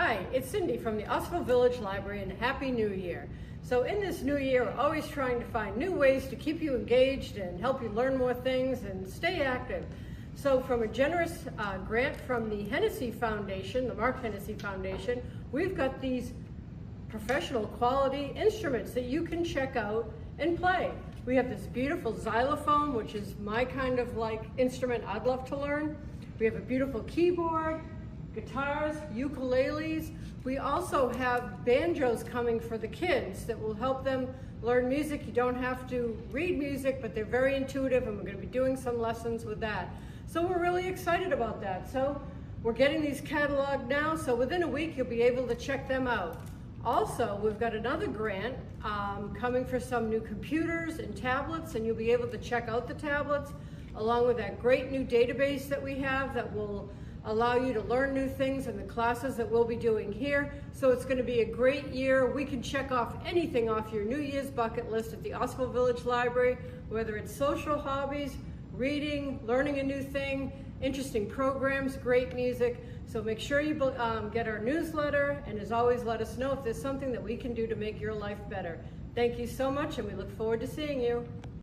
Hi, it's Cindy from the Osterville Village Library, and Happy New Year. So in this new year, we're always trying to find new ways to keep you engaged and help you learn more things and stay active. So from a generous grant from the Hennessy Foundation, the Mark Hennessy Foundation, we've got these professional quality instruments that you can check out and play. We have this beautiful xylophone, which is my kind of instrument I'd love to learn. We have a beautiful keyboard, guitars, ukuleles. We also have banjos coming for the kids that will help them learn music. You don't have to read music, but they're very intuitive, and we're going to be doing some lessons with that. So we're really excited about that. So we're getting these cataloged now, so within a week you'll be able to check them out. Also, we've got another grant coming for some new computers and tablets, and you'll be able to check out the tablets along with that great new database that we have that will allow you to learn new things in the classes that we'll be doing here. So it's going to be a great year. We can check off anything off your New Year's bucket list at the Osterville Village Library, whether it's social hobbies, reading, learning a new thing, interesting programs, great music. So make sure you get our newsletter, and as always, let us know if there's something that we can do to make your life better. Thank you so much, and we look forward to seeing you.